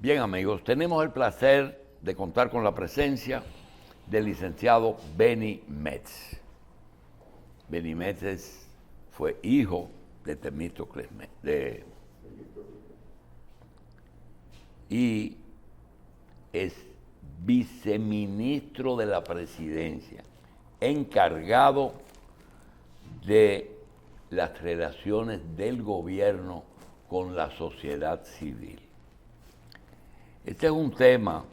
Bien, amigos, tenemos el placer de contar con la presencia del licenciado Benny Metz. Benny Metz fue hijo de Temístocles Metz y es viceministro de la presidencia, encargado de las relaciones del gobierno con la sociedad civil. Este es un tema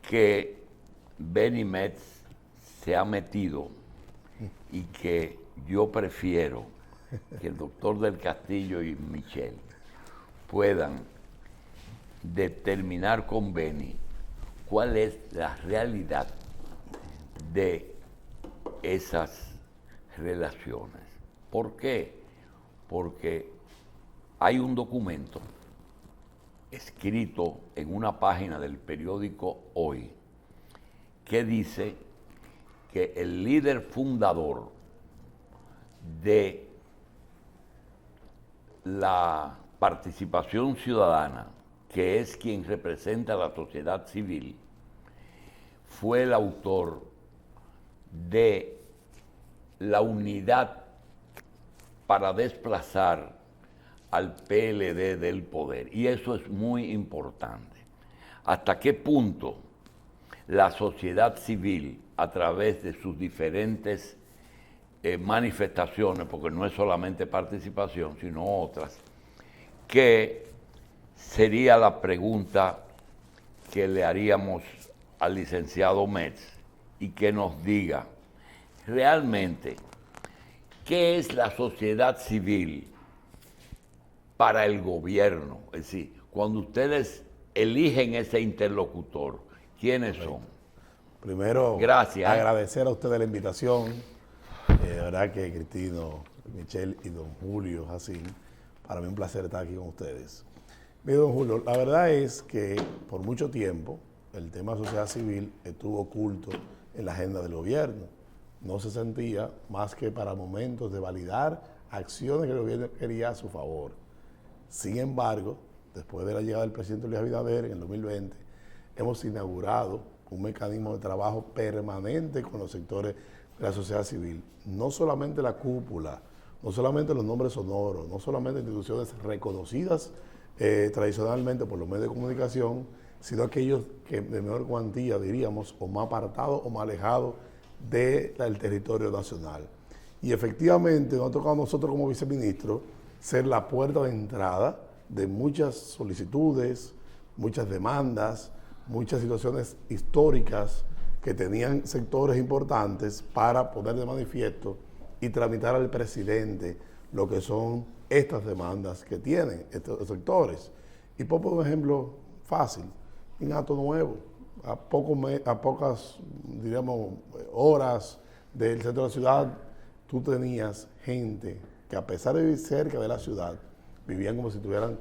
que Benny Metz se ha metido y que yo prefiero que el doctor del Castillo y Michelle puedan determinar con Benny cuál es la realidad de esas relaciones. ¿Por qué? Porque hay un documento escrito en una página del periódico Hoy que dice que el líder fundador de la participación ciudadana, que es quien representa a la sociedad civil, fue el autor de la unidad para desplazar al PLD del poder. Y eso es muy importante. ¿Hasta qué punto la sociedad civil, a través de sus diferentes manifestaciones, porque no es solamente participación, sino otras, que sería la pregunta que le haríamos al licenciado Metz y que nos diga realmente qué es la sociedad civil para el gobierno? Es decir, cuando ustedes eligen ese interlocutor, ¿quiénes son? Primero, gracias. Agradecer a ustedes la invitación. De verdad que Cristino, Michelle y don Julio Jacín, para mí un placer estar aquí con ustedes. Mire, don Julio, la verdad es que por mucho tiempo el tema de sociedad civil estuvo oculto en la agenda del gobierno. No se sentía más que para momentos de validar acciones que el gobierno quería a su favor. Sin embargo, después de la llegada del presidente Luis Abinader en el 2020, hemos inaugurado un mecanismo de trabajo permanente con los sectores de la sociedad civil. No solamente la cúpula, no solamente los nombres sonoros, no solamente instituciones reconocidas tradicionalmente por los medios de comunicación, sino aquellos que de menor cuantía, diríamos, o más apartados o más alejados del territorio nacional. Y efectivamente nos ha tocado a nosotros como viceministros ser la puerta de entrada de muchas solicitudes, muchas demandas, muchas situaciones históricas que tenían sectores importantes para poner de manifiesto y tramitar al presidente lo que son estas demandas que tienen estos sectores. Y por un ejemplo fácil, en Ato Nuevo, a pocas, diríamos, horas del centro de la ciudad, tú tenías gente que a pesar de vivir cerca de la ciudad, vivían como si estuvieran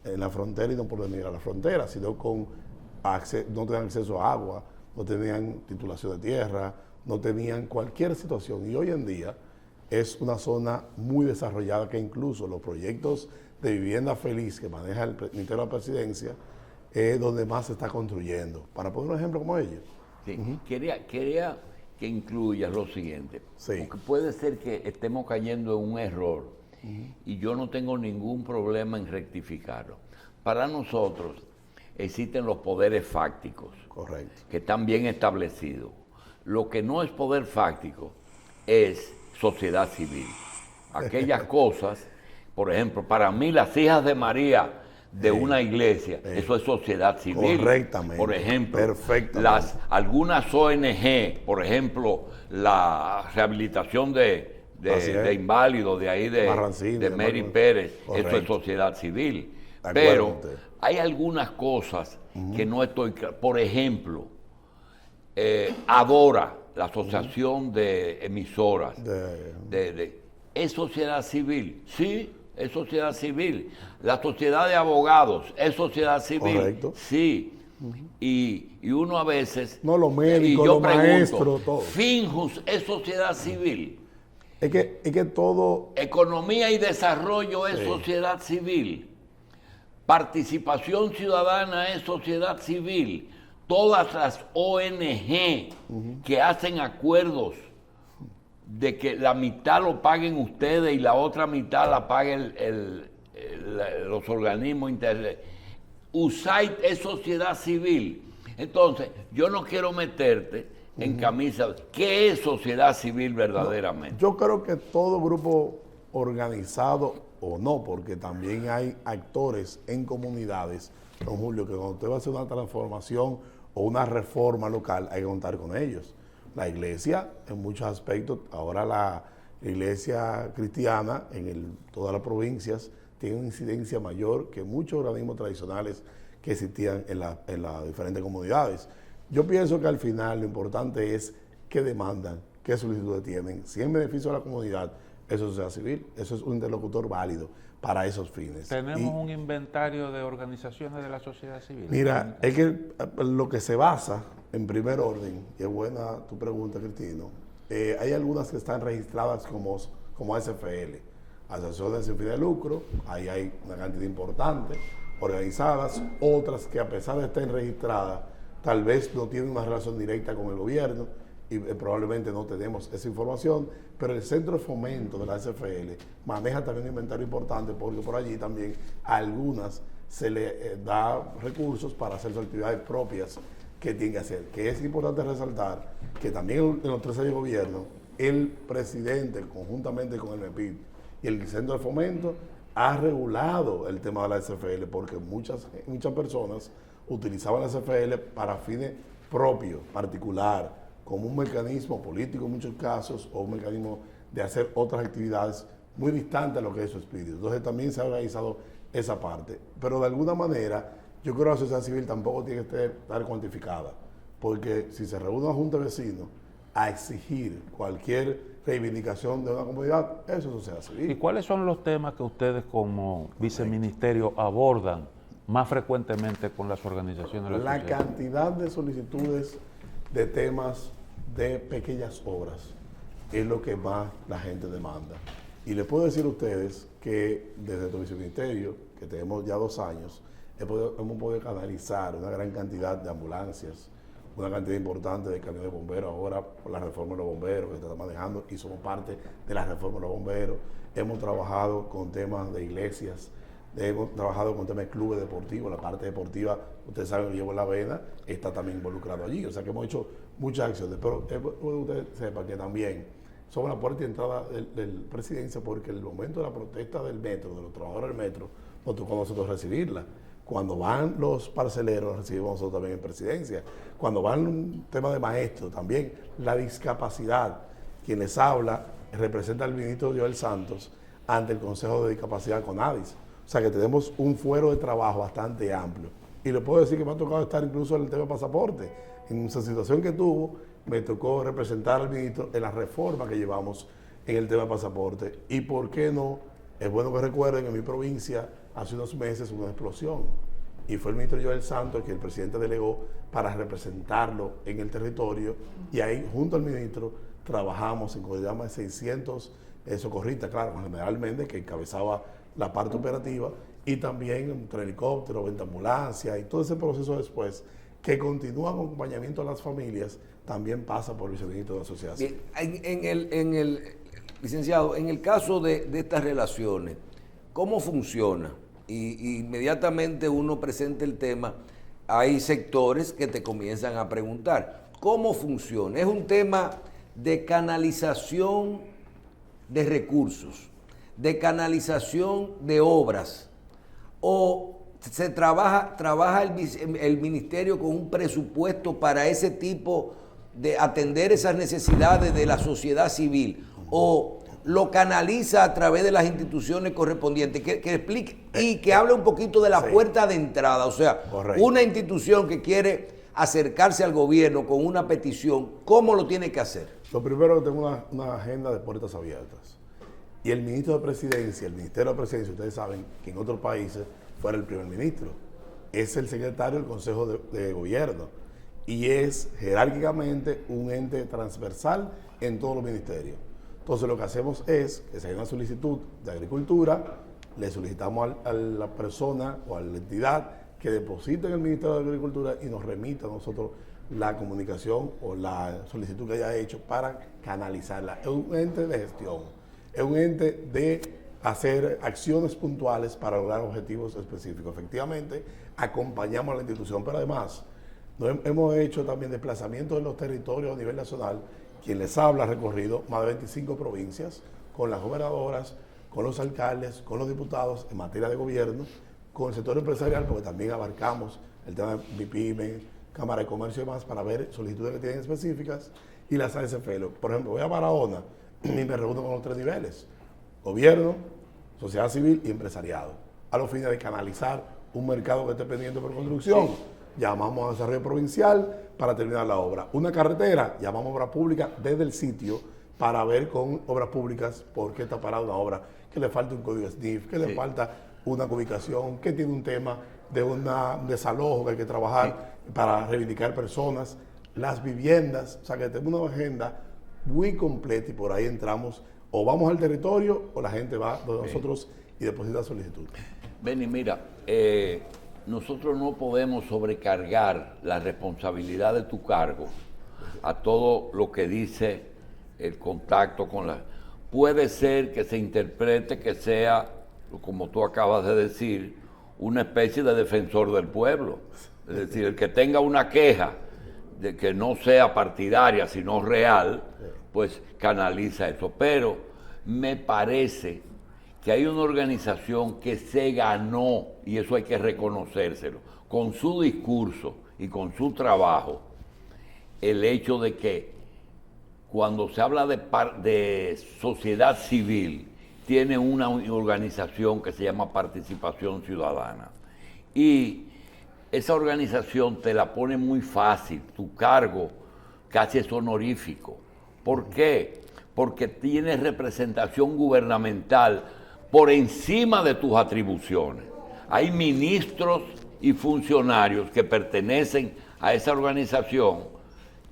en la frontera y no por venir a la frontera, sino no tenían acceso a agua, no tenían titulación de tierra, no tenían cualquier situación. Y hoy en día es una zona muy desarrollada que incluso los proyectos de vivienda feliz que maneja el Ministerio de la Presidencia es donde más se está construyendo. Para poner un ejemplo como ellos. Sí. Quería que incluyas lo siguiente, sí, porque puede ser que estemos cayendo en un error y yo no tengo ningún problema en rectificarlo. Para nosotros existen los poderes fácticos, correcto, que están bien establecidos. Lo que no es poder fáctico es sociedad civil. Aquellas cosas, por ejemplo, para mí las hijas de María de una iglesia, eso es sociedad civil. Correctamente. Por ejemplo, perfectamente. Algunas ONG, por ejemplo, la rehabilitación de inválidos de ahí de Mary Pérez, correcto, eso es sociedad civil. Pero hay algunas cosas que no estoy claro. Por ejemplo, Adora, la asociación de emisoras, ¿es sociedad civil? Sí, es sociedad civil. La sociedad de abogados, ¿es sociedad civil? Correcto. Sí. Y uno a veces... No, los médicos, los maestros, todo. Finjus, ¿es sociedad civil? Es que todo... Economía y desarrollo es sociedad civil. Participación ciudadana es sociedad civil. Todas las ONG que hacen acuerdos de que la mitad lo paguen ustedes y la otra mitad la paguen los organismos internacionales. USAID es sociedad civil. Entonces, yo no quiero meterte en camisa. ¿Qué es sociedad civil verdaderamente? No, yo creo que todo grupo organizado o no, porque también hay actores en comunidades, don Julio, que cuando usted va a hacer una transformación o una reforma local, hay que contar con ellos. La iglesia, en muchos aspectos, ahora la iglesia cristiana en todas las provincias tiene una incidencia mayor que muchos organismos tradicionales que existían en las diferentes comunidades. Yo pienso que al final lo importante es qué demandan, qué solicitudes tienen, si en beneficio de la comunidad, eso es sociedad civil, eso es un interlocutor válido para esos fines. ¿Tenemos un inventario de organizaciones de la sociedad civil? Mira, es que lo que se basa en primer orden, y es buena tu pregunta, Cristino, hay algunas que están registradas como ASFL, asociaciones sin fin de lucro, ahí hay una cantidad importante, organizadas, otras que a pesar de estar registradas, tal vez no tienen una relación directa con el gobierno y probablemente no tenemos esa información, pero el Centro de Fomento de la SFL maneja también un inventario importante porque por allí también a algunas se le da recursos para hacer sus actividades propias que tienen que hacer. Que es importante resaltar que también en los 3 años de gobierno, el presidente, conjuntamente con el MEPID y el Centro de Fomento, ha regulado el tema de la SFL porque muchas personas utilizaban la SFL para fines propios, particular, como un mecanismo político en muchos casos o un mecanismo de hacer otras actividades muy distantes a lo que es su espíritu. Entonces también se ha organizado esa parte. Pero de alguna manera, yo creo que la sociedad civil tampoco tiene que estar cuantificada, porque si se reúne una junta de vecinos a exigir cualquier reivindicación de una comunidad, eso es sociedad civil. ¿Y cuáles son los temas que ustedes como viceministerio abordan más frecuentemente con las organizaciones de la sociedad? La cantidad de solicitudes de temas de pequeñas obras es lo que más la gente demanda. Y les puedo decir a ustedes que desde el viceministerio, que tenemos ya 2 años, hemos podido canalizar una gran cantidad de ambulancias, una cantidad importante de camiones de bomberos ahora por la reforma de los bomberos que se está manejando y somos parte de la reforma de los bomberos. Hemos trabajado con temas de iglesias, hemos trabajado con temas de clubes deportivos, la parte deportiva, ustedes saben que llevo la vena, está también involucrado allí, o sea que hemos hecho muchas acciones, pero usted sepa que también somos la puerta de entrada del presidencia porque en el momento de la protesta del metro, de los trabajadores del metro, nos tocó a nosotros recibirla. Cuando van los parceleros, recibimos nosotros también en presidencia. Cuando van un tema de maestros, también la discapacidad. Quien les habla representa al ministro Joel Santos ante el Consejo de Discapacidad CONADIS. O sea que tenemos un fuero de trabajo bastante amplio. Y le puedo decir que me ha tocado estar incluso en el tema de pasaporte. En esa situación que tuvo, me tocó representar al ministro en la reforma que llevamos en el tema de pasaporte. Y por qué no, es bueno que recuerden, en mi provincia hace unos meses hubo una explosión. Y fue el ministro Joel Santos que el presidente delegó para representarlo en el territorio. Y ahí, junto al ministro, trabajamos en más de 600 socorristas, claro, con el general Méndez, que encabezaba la parte operativa, y también entre helicóptero, venta ambulancia y todo ese proceso después, que continúa con acompañamiento a las familias, también pasa por el viceministro de la sociedad civil. Licenciado, en el caso de estas relaciones, ¿cómo funciona? Y inmediatamente uno presenta el tema, hay sectores que te comienzan a preguntar, ¿cómo funciona? ¿Es un tema de canalización de recursos, de canalización de obras, o se trabaja el ministerio con un presupuesto para ese tipo de atender esas necesidades de la sociedad civil, o lo canaliza a través de las instituciones correspondientes? Que explique y que hable un poquito de la puerta de entrada, o sea, correcto. Una institución que quiere acercarse al gobierno con una petición, ¿cómo lo tiene que hacer? Lo primero, que tengo una agenda de puertas abiertas. Y el ministro de Presidencia, el Ministerio de Presidencia, ustedes saben que en otros países fuera el primer ministro. Es el secretario del Consejo de Gobierno y es jerárquicamente un ente transversal en todos los ministerios. Entonces lo que hacemos es que se haga una solicitud de Agricultura, le solicitamos a la persona o a la entidad que deposite en el Ministerio de Agricultura y nos remita a nosotros la comunicación o la solicitud que haya hecho para canalizarla. Es un ente de gestión, es un ente de hacer acciones puntuales para lograr objetivos específicos. Efectivamente, acompañamos a la institución, pero además hemos hecho también desplazamientos en los territorios a nivel nacional. Quien les habla ha recorrido más de 25 provincias con las gobernadoras, con los alcaldes, con los diputados en materia de gobierno, con el sector empresarial, porque también abarcamos el tema de MIPYME, Cámara de Comercio y demás, para ver solicitudes que tienen específicas, y las ASFL. Por ejemplo, voy a Barahona y me reúno con los 3 niveles: gobierno, sociedad civil y empresariado, a los fines de canalizar un mercado que esté pendiente por construcción. Sí. Llamamos a desarrollo provincial para terminar la obra. Una carretera, llamamos a obra pública desde el sitio para ver con obras públicas por qué está parada una obra, que le falta un código SNIF, que le falta una ubicación, que tiene un tema de un desalojo que hay que trabajar para reivindicar personas, las viviendas. O sea, que tenemos una agenda muy completa y por ahí entramos, o vamos al territorio o la gente va donde nosotros y deposita solicitud. Benny, mira, nosotros no podemos sobrecargar la responsabilidad de tu cargo a todo lo que dice el contacto con la... Puede ser que se interprete que sea, como tú acabas de decir, una especie de defensor del pueblo. Es decir, el que tenga una queja de que no sea partidaria, sino real, pues canaliza eso. Pero me parece que hay una organización que se ganó, y eso hay que reconocérselo, con su discurso y con su trabajo, el hecho de que cuando se habla de sociedad civil, tiene una organización que se llama Participación Ciudadana. Y esa organización te la pone muy fácil, tu cargo casi es honorífico. ¿Por qué? Porque tienes representación gubernamental por encima de tus atribuciones. Hay ministros y funcionarios que pertenecen a esa organización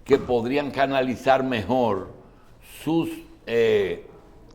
que podrían canalizar mejor sus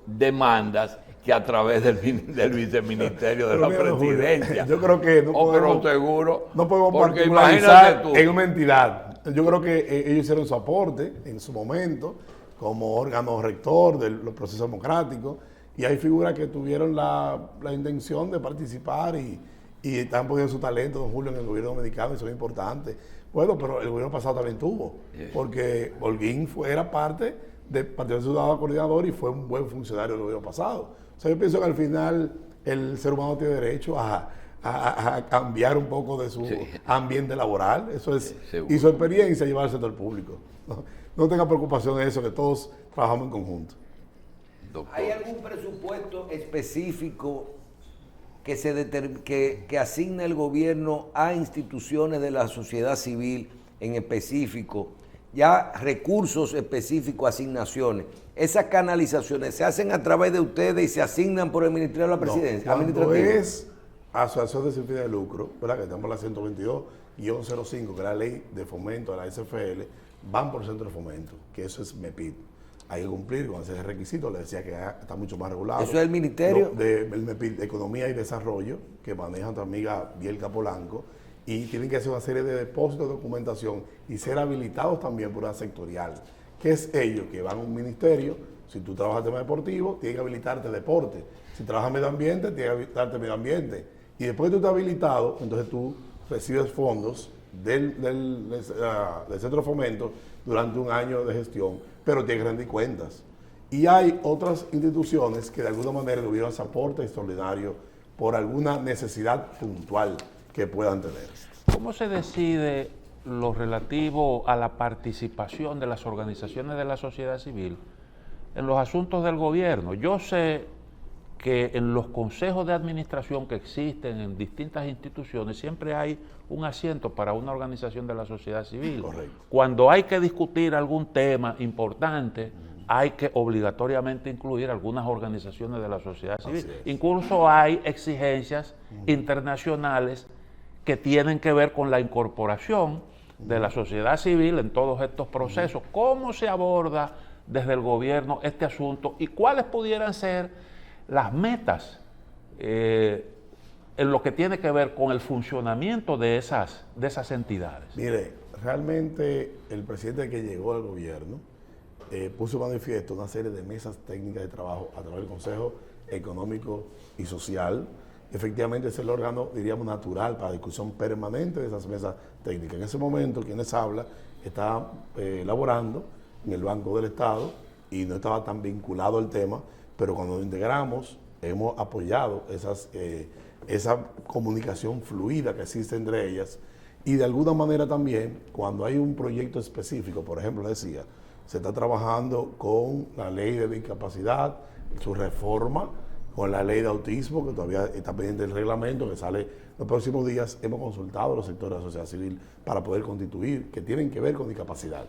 demandas que a través del viceministerio de la presidencia. Yo creo que no podemos, seguro, no podemos porque particularizar en una entidad. Yo creo que ellos hicieron su aporte en su momento como órgano rector de los procesos democráticos, y hay figuras que tuvieron la intención de participar y están poniendo su talento, don Julio, en el gobierno dominicano, y eso es importante. Bueno, pero el gobierno pasado también tuvo, porque Holguín era parte del Partido Ciudadano Coordinador y fue un buen funcionario del gobierno pasado. O sea, yo pienso que al final el ser humano tiene derecho a cambiar un poco de su ambiente laboral. Eso es, y su experiencia llevar al sector público. No tenga preocupación de eso, que todos trabajamos en conjunto. Doctor. ¿Hay algún presupuesto específico que asigna el gobierno a instituciones de la sociedad civil en específico, ya recursos específicos, asignaciones? Esas canalizaciones se hacen a través de ustedes y se asignan por el Ministerio de la Presidencia. No, cuando es asociación de sin fines de lucro, ¿verdad? Que estamos en la 122-05, que es la ley de fomento de la SFL, van por centro de fomento, que eso es MEPID. Hay que cumplir con ese requisito, le decía que está mucho más regulado. ¿Eso es el Ministerio? El MEPID de Economía y Desarrollo, que maneja tu amiga Bielka Polanco, y tienen que hacer una serie de depósitos de documentación y ser habilitados también por una sectorial. ¿Qué es ello? Que van a un ministerio, si tú trabajas tema deportivo, tiene que habilitarte deporte. Si trabajas medio ambiente, tiene que habilitarte medio ambiente. Y después que tú estás habilitado, entonces tú recibes fondos del Centro de Fomento durante un año de gestión, pero tienes que rendir cuentas. Y hay otras instituciones que de alguna manera le hubieran aporte extraordinario por alguna necesidad puntual que puedan tener. ¿Cómo se decide lo relativo a la participación de las organizaciones de la sociedad civil en los asuntos del gobierno? Yo sé que en los consejos de administración que existen en distintas instituciones siempre hay un asiento para una organización de la sociedad civil. Correcto. Cuando hay que discutir algún tema importante, hay que obligatoriamente incluir algunas organizaciones de la sociedad civil. Incluso hay exigencias internacionales que tienen que ver con la incorporación de la sociedad civil en todos estos procesos. ¿Cómo se aborda desde el gobierno este asunto y cuáles pudieran ser las metas en lo que tiene que ver con el funcionamiento de esas entidades. Mire, realmente el presidente que llegó al gobierno puso manifiesto una serie de mesas técnicas de trabajo a través del Consejo Económico y Social. Efectivamente es el órgano, diríamos, natural para discusión permanente de esas mesas técnicas. En ese momento, quienes habla está elaborando en el Banco del Estado y no estaba tan vinculado al tema, pero cuando nos integramos hemos apoyado esa comunicación fluida que existe entre ellas, y de alguna manera también cuando hay un proyecto específico, por ejemplo, le decía, se está trabajando con la ley de discapacidad, su reforma, con la ley de autismo, que todavía está pendiente del reglamento, que sale los próximos días. Hemos consultado a los sectores de la sociedad civil para poder constituir, que tienen que ver con discapacidad.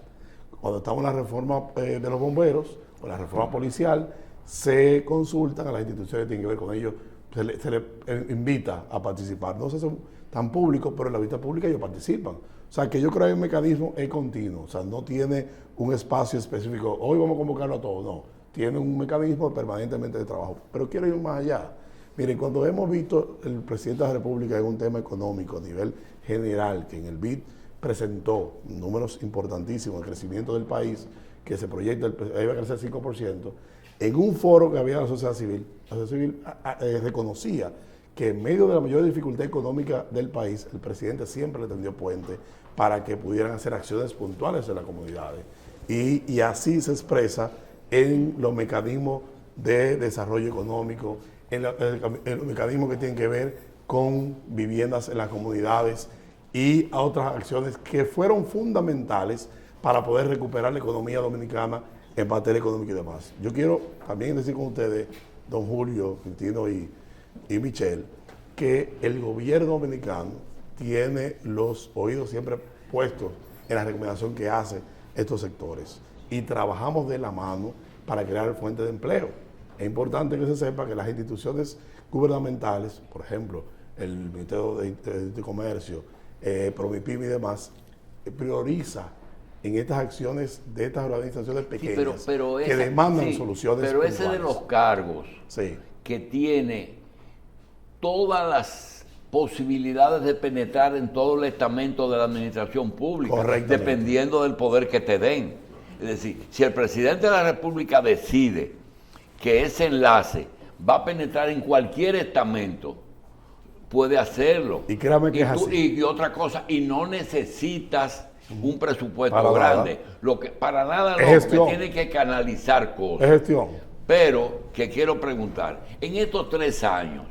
Cuando estamos en la reforma de los bomberos, o la reforma policial, se consultan a las instituciones que tienen que ver con ellos, se les invita a participar. No se son tan públicos, pero en la vista pública ellos participan. O sea, que yo creo que el mecanismo es continuo, o sea, no tiene un espacio específico, hoy vamos a convocarlo a todos, no. Tiene un mecanismo permanentemente de trabajo. Pero quiero ir más allá. Miren, cuando hemos visto el presidente de la República en un tema económico a nivel general, que en el BID presentó números importantísimos de crecimiento del país, que se proyecta, iba a crecer 5%, en un foro que había de la sociedad civil reconocía que en medio de la mayor dificultad económica del país, el presidente siempre le tendió puente para que pudieran hacer acciones puntuales en las comunidades. Y así se expresa en los mecanismos de desarrollo económico, en los mecanismos que tienen que ver con viviendas en las comunidades y a otras acciones que fueron fundamentales para poder recuperar la economía dominicana en materia económica y demás. Yo quiero también decir con ustedes, don Julio, Cristino y Michelle, que el gobierno dominicano tiene los oídos siempre puestos en la recomendación que hace estos sectores y trabajamos de la mano para crear fuentes de empleo. Es importante que se sepa que las instituciones gubernamentales, por ejemplo, el Ministerio de Comercio, Promipyme y demás, prioriza en estas acciones de estas organizaciones pequeñas que demandan soluciones pero puntuales. ese de los cargos que tiene todas las posibilidades de penetrar en todo el estamento de la administración pública, dependiendo del poder que te den. Es decir, si el presidente de la República decide que ese enlace va a penetrar en cualquier estamento, puede hacerlo. Y créame que es así. Y otra cosa, y no necesitas un presupuesto grande. Para nada lo que tiene que canalizar cosas. Es gestión. Pero que quiero preguntar, en estos 3 años,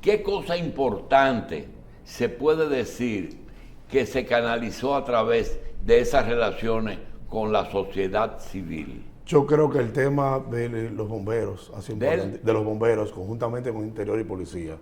¿qué cosa importante se puede decir que se canalizó a través de esas relaciones con la sociedad civil? Yo creo que el tema de los bomberos, de los bomberos, conjuntamente con Interior y Policía,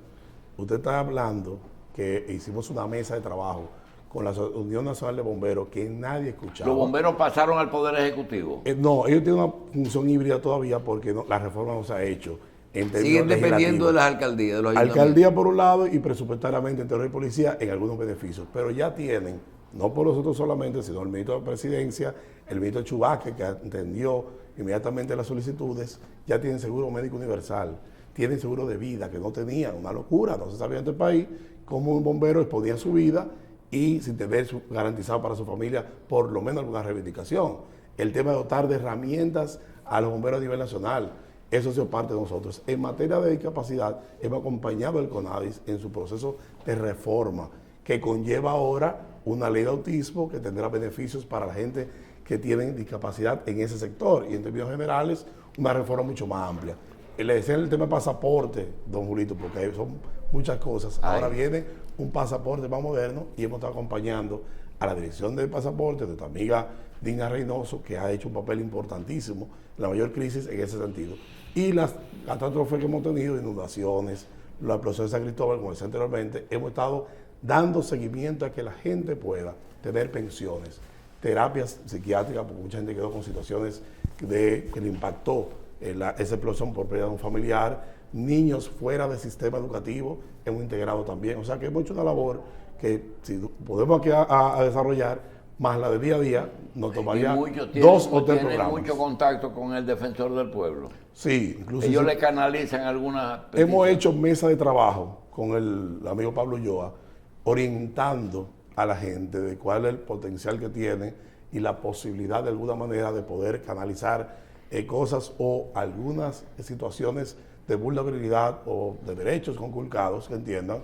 usted está hablando que hicimos una mesa de trabajo con la Unión Nacional de Bomberos que nadie escuchaba. ¿Los bomberos pasaron al Poder Ejecutivo? No, ellos tienen una función híbrida todavía porque la reforma no se ha hecho. Siguen dependiendo de las alcaldías, de los ayuntamientos. Alcaldía por un lado y presupuestariamente Interior y Policía en algunos beneficios, pero ya tienen, no por nosotros solamente, sino el ministro de Presidencia, el ministro Chubaque, que atendió inmediatamente las solicitudes, ya tienen seguro médico universal, tienen seguro de vida, que no tenían, una locura, no se sabía en este país cómo un bombero exponía su vida y sin tener garantizado para su familia por lo menos alguna reivindicación. El tema de dotar de herramientas a los bomberos a nivel nacional, eso ha sido parte de nosotros. En materia de discapacidad, hemos acompañado al CONADIS en su proceso de reforma, que conlleva ahora una ley de autismo que tendrá beneficios para la gente que tiene discapacidad en ese sector. Y en términos generales, una reforma mucho más amplia. Le decía el tema de pasaporte, don Julito, porque son muchas cosas. Ahora viene un pasaporte más moderno y hemos estado acompañando a la dirección del pasaporte de nuestra amiga Dina Reynoso, que ha hecho un papel importantísimo en la mayor crisis en ese sentido. Y las catástrofes que hemos tenido, inundaciones, la explosión de San Cristóbal, como decía anteriormente, hemos estado dando seguimiento a que la gente pueda tener pensiones, terapias psiquiátricas, porque mucha gente quedó con situaciones que le impactó esa explosión por pérdida de un familiar, niños fuera del sistema educativo, hemos integrado también. O sea que hemos hecho una labor que si podemos aquí a desarrollar, más la de día a día, nos tomaría 2 o 3 programas. ¿Tiene mucho contacto con el defensor del pueblo? Sí, incluso Ellos le canalizan algunas hemos peticiones. hecho mesa de trabajo con el amigo Pablo Ulloa, orientando a la gente de cuál es el potencial que tiene y la posibilidad de alguna manera de poder canalizar cosas o algunas situaciones de vulnerabilidad o de derechos conculcados que entiendan,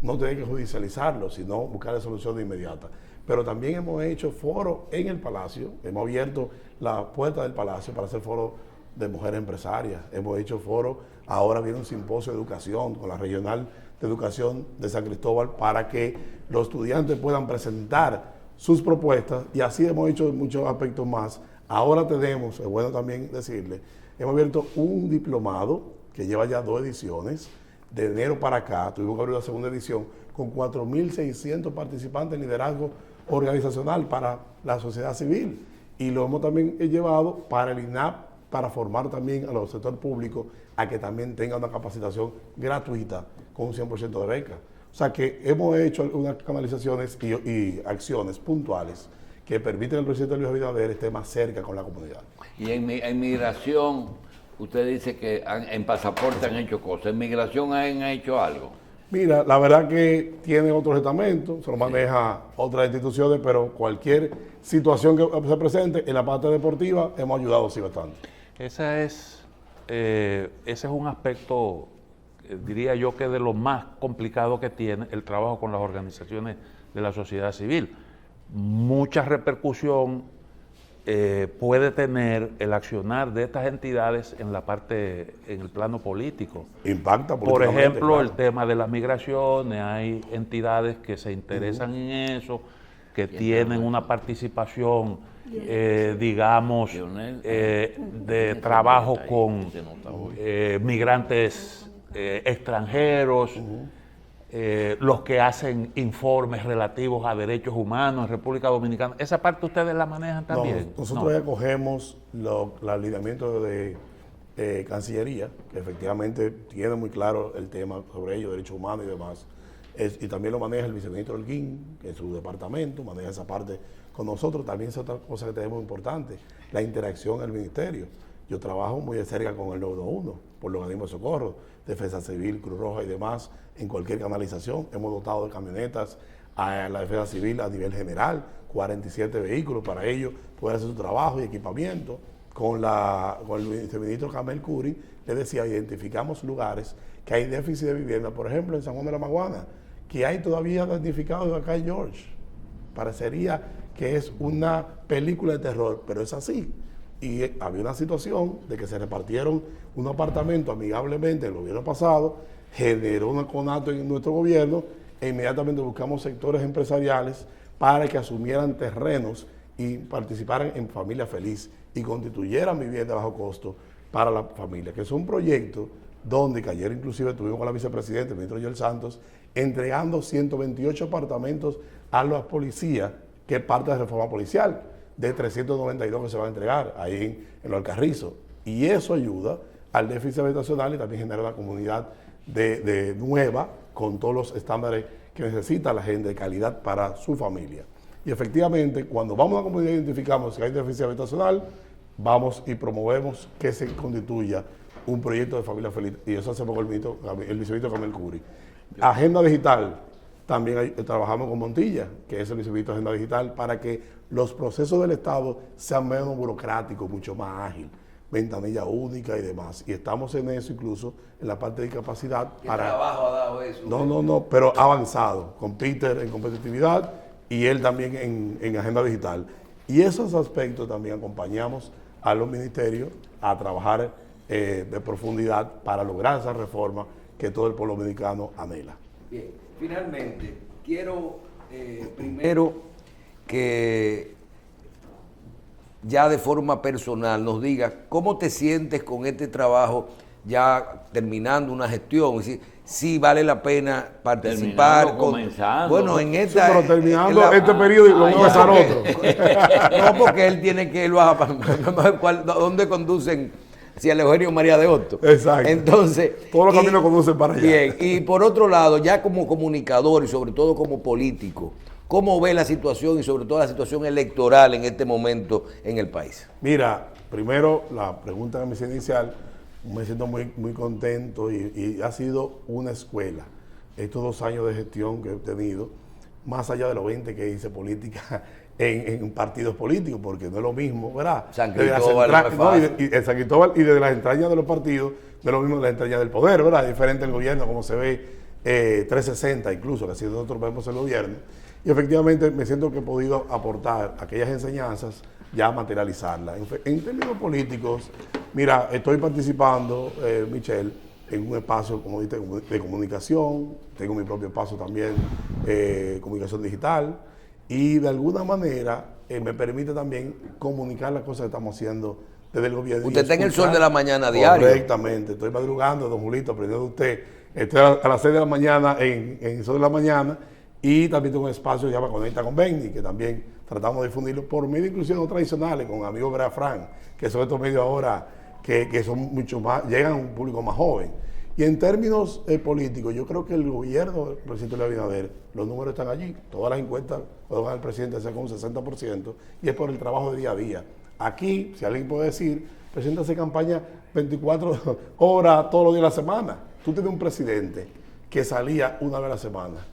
no tener que judicializarlo, sino buscar soluciones inmediatas. Pero también hemos hecho foro en el Palacio, hemos abierto la puerta del Palacio para hacer foro de mujeres empresarias, hemos hecho foro, ahora viene un simposio de educación con la Regional de Educación de San Cristóbal para que los estudiantes puedan presentar sus propuestas y así hemos hecho muchos aspectos más. Ahora tenemos, es bueno también decirle, hemos abierto un diplomado que lleva ya 2 ediciones, de enero para acá, tuvimos que abrir la segunda edición con 4.600 participantes en liderazgo organizacional para la sociedad civil y lo hemos también llevado para el INAP, para formar también a los sector público a que también tenga una capacitación gratuita con un 100% de beca. O sea que hemos hecho unas canalizaciones y acciones puntuales que permiten al presidente Luis Abinader esté más cerca con la comunidad. Y en migración, usted dice que en pasaporte han hecho cosas. ¿En migración han hecho algo? Mira, la verdad que tiene otros estamentos, se lo maneja otras instituciones, pero cualquier situación que se presente en la parte deportiva hemos ayudado sí bastante. Ese es un aspecto, diría yo, que de lo más complicado que tiene el trabajo con las organizaciones de la sociedad civil. Mucha repercusión puede tener el accionar de estas entidades en el plano político. Impacta Por políticamente, ejemplo, claro. el tema de las migraciones, hay entidades que se interesan en eso, que tienen una participación, digamos, de trabajo con migrantes extranjeros, los que hacen informes relativos a derechos humanos en República Dominicana. ¿Esa parte ustedes la manejan también? No, nosotros ya cogemos el alineamiento de Cancillería, que efectivamente tiene muy claro el tema sobre ello, derechos humanos y demás. Y también lo maneja el viceministro Holguín, que es su departamento, maneja esa parte con nosotros. También es otra cosa que tenemos importante, la interacción en el ministerio. Yo trabajo muy de cerca con el 911, por los organismos de socorro, Defensa Civil, Cruz Roja y demás, en cualquier canalización. Hemos dotado de camionetas a la Defensa Civil a nivel general, 47 vehículos para ellos poder hacer su trabajo y equipamiento. Con el viceministro Camel Curi, le decía, identificamos lugares que hay déficit de vivienda, por ejemplo, en San Juan de la Maguana, que hay todavía damnificados de acá en George. Parecería que es una película de terror, pero es así. Y había una situación de que se repartieron un apartamento amigablemente el gobierno pasado, generó un conato en nuestro gobierno e inmediatamente buscamos sectores empresariales para que asumieran terrenos y participaran en Familia Feliz y constituyeran vivienda bajo costo para la familia, que es un proyecto donde que ayer inclusive estuvimos con la vicepresidenta, el ministro Joel Santos, entregando 128 apartamentos a las policías, que es parte de la reforma policial, de 392 que se van a entregar ahí en los Alcarrizos. Y eso ayuda al déficit habitacional y también genera una comunidad de nueva con todos los estándares que necesita la gente de calidad para su familia. Y efectivamente, cuando vamos a una comunidad y identificamos que hay déficit habitacional, vamos y promovemos que se constituya un proyecto de familia feliz. Y eso hacemos con el viceministro Camel Curi. Agenda digital, también trabajamos con Montilla, que es el viceministro de Agenda Digital, para que los procesos del Estado sean menos burocráticos, mucho más ágil, ventanilla única y demás. Y estamos en eso incluso en la parte de discapacidad. ¿Qué trabajo ha dado eso? No, pero avanzado, con Peter en competitividad y él también en agenda digital. Y esos aspectos también acompañamos a los ministerios a trabajar de profundidad para lograr esa reforma que todo el pueblo dominicano anhela. Bien, finalmente, quiero primero que ya de forma personal nos digas cómo te sientes con este trabajo ya terminando una gestión, es decir, si vale la pena participar. Comenzando. Bueno, en esta... Sí, pero terminando este periodo y lo vamos a pasar otro. No, porque él tiene que ir ¿dónde conducen? Hacia el Eugenio María de Hostos. Exacto. Entonces, todos los caminos conducen para allá. Bien, y por otro lado, ya como comunicador y sobre todo como político, ¿cómo ve la situación y sobre todo la situación electoral en este momento en el país? Mira, primero la pregunta que me hice inicial, Me siento muy contento y ha sido una escuela. Estos 2 años de gestión que he tenido, más allá de los 20 que hice política en partidos políticos, porque no es lo mismo, ¿verdad? San Cristóbal no es fácil. En San Cristóbal y desde las entrañas de los partidos, no es lo mismo de las entrañas del poder, ¿verdad? Es diferente el gobierno, como se ve 360 incluso, que así nosotros vemos el gobierno. Y efectivamente me siento que he podido aportar aquellas enseñanzas, ya materializarlas. En términos políticos, mira, estoy participando, Michelle, en un espacio, como dices, de comunicación, tengo mi propio espacio también, comunicación digital, y de alguna manera me permite también comunicar las cosas que estamos haciendo desde el gobierno. Usted está en el sol de la mañana diario. Correctamente, estoy madrugando, don Julito, aprendiendo de usted. Estoy a las 6 de la mañana en el sol de la mañana, y también tengo un espacio que se llama Conecta con Benny, que también tratamos de difundirlo por medios inclusive no tradicionales, con amigos Brea Frank, que son estos medios ahora que son mucho más, llegan a un público más joven. Y en términos políticos, yo creo que el gobierno del presidente Luis Abinader, los números están allí, todas las encuestas pueden ganar el presidente cerca de un 60%, y es por el trabajo de día a día. Aquí, si alguien puede decir, el presidente hace campaña 24 horas todos los días de la semana. Tú tienes un presidente que salía una vez a la semana,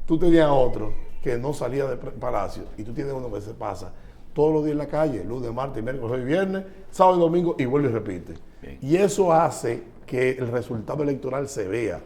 tú tenías otro que no salía del palacio, y tú tienes uno que se pasa todos los días en la calle, lunes, martes, miércoles y viernes, sábado y domingo, y vuelve y repite. Bien. Y eso hace que el resultado electoral se vea.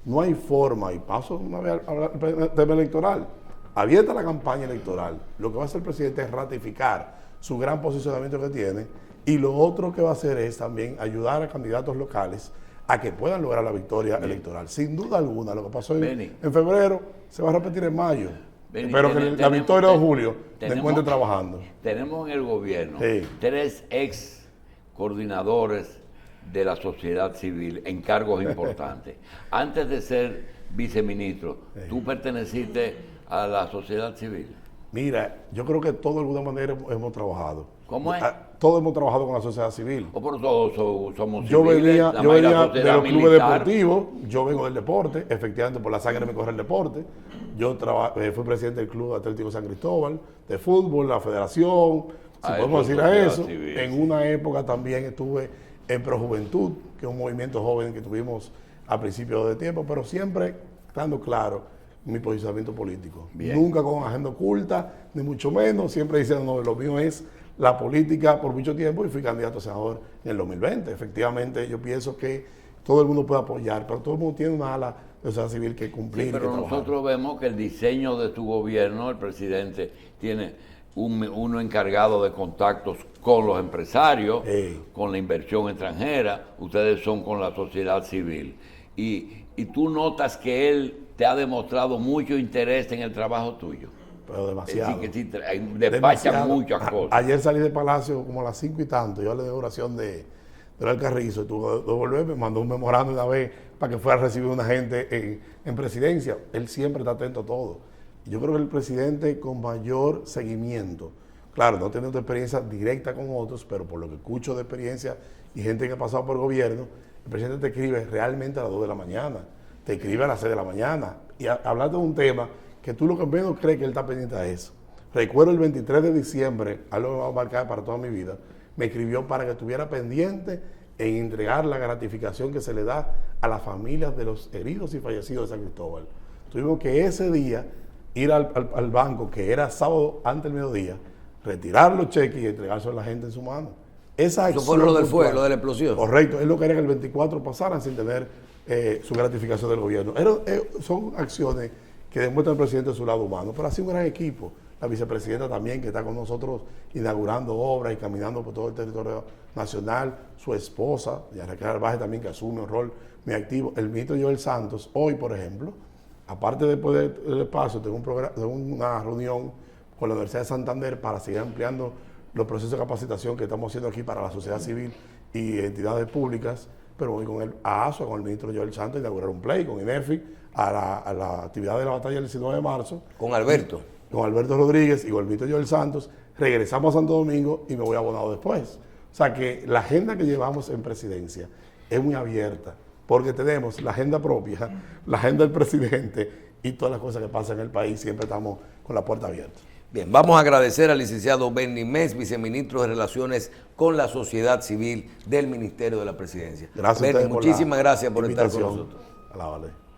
No hay forma, y paso una vez a hablar del tema electoral, abierta la campaña electoral, lo que va a hacer el presidente es ratificar su gran posicionamiento que tiene, y lo otro que va a hacer es también ayudar a candidatos locales a que puedan lograr la victoria electoral. Sin duda alguna, lo que pasó en febrero se va a repetir en mayo. Espero que la victoria de julio te encuentre trabajando. Tenemos en el gobierno 3 ex coordinadores de la sociedad civil en cargos importantes. Antes de ser viceministro, ¿tú perteneciste a la sociedad civil? Mira, yo creo que todos de alguna manera hemos trabajado. ¿Cómo es? Todos hemos trabajado con la sociedad civil. O por todos somos civiles. Yo venía de los clubes militar. deportivos, yo vengo del deporte, efectivamente por la sangre me corre el deporte. Yo fui presidente del Club Atlético San Cristóbal, de fútbol, la federación, si podemos decir a eso. Civil. En una época también estuve en Projuventud, que es un movimiento joven que tuvimos a principios de tiempo, pero siempre estando claro mi posicionamiento político. Bien. Nunca con agenda oculta, ni mucho menos, siempre diciendo, no, lo mío es la política por mucho tiempo, y fui candidato a senador en el 2020. Efectivamente, yo pienso que todo el mundo puede apoyar, pero todo el mundo tiene una ala de sociedad civil que cumplir. Sí, pero nosotros vemos que el diseño de tu gobierno, el presidente tiene uno encargado de contactos con los empresarios, con la inversión extranjera, ustedes son con la sociedad civil. Y tú notas que él te ha demostrado mucho interés en el trabajo tuyo. Pero demasiado. Es decir, que sí, despachan muchas cosas. Ayer salí de Palacio como a las 5 y tanto, yo a la inauguración de Carrizo, y tuve que devolver, me mandó un memorando una vez para que fuera a recibir una gente en presidencia. Él siempre está atento a todo. Yo creo que el presidente con mayor seguimiento, claro, no teniendo experiencia directa con otros, pero por lo que escucho de experiencia y gente que ha pasado por el gobierno, el presidente te escribe realmente a las 2 de la mañana, te escribe a las 6 de la mañana, y hablar de un tema que tú lo que menos crees que él está pendiente a eso. Recuerdo el 23 de diciembre, algo que me va a marcar para toda mi vida, me escribió para que estuviera pendiente en entregar la gratificación que se le da a las familias de los heridos y fallecidos de San Cristóbal. Tuvimos que ese día ir al banco, que era sábado antes del mediodía, retirar los cheques y entregárselos a la gente en su mano. Eso fue lo del fuego, lo de la explosión. Correcto, él no quería que el 24 pasaran sin tener su gratificación del gobierno. Son acciones que demuestran al presidente su lado humano, pero así un gran equipo. La vicepresidenta también, que está con nosotros inaugurando obras y caminando por todo el territorio nacional, su esposa, Raquel Arbaje también, que asume un rol muy activo. El ministro Joel Santos, hoy por ejemplo, aparte después del espacio, tengo una reunión con la Universidad de Santander para seguir ampliando los procesos de capacitación que estamos haciendo aquí para la sociedad civil y entidades públicas, pero voy con a ASUA, con el ministro Joel Santos, a inaugurar un play con INEFI, a la actividad de la batalla del 19 de marzo. Con Alberto. Con Alberto Rodríguez y con el ministro Joel Santos. Regresamos a Santo Domingo y me voy a Bonao después. O sea que la agenda que llevamos en presidencia es muy abierta, porque tenemos la agenda propia, la agenda del presidente y todas las cosas que pasan en el país, siempre estamos con la puerta abierta. Bien, vamos a agradecer al licenciado Benny Mes, viceministro de Relaciones con la Sociedad Civil del Ministerio de la Presidencia. Gracias a Benny, ustedes por la muchísimas gracias por estar con invitación. nosotros. A la orden.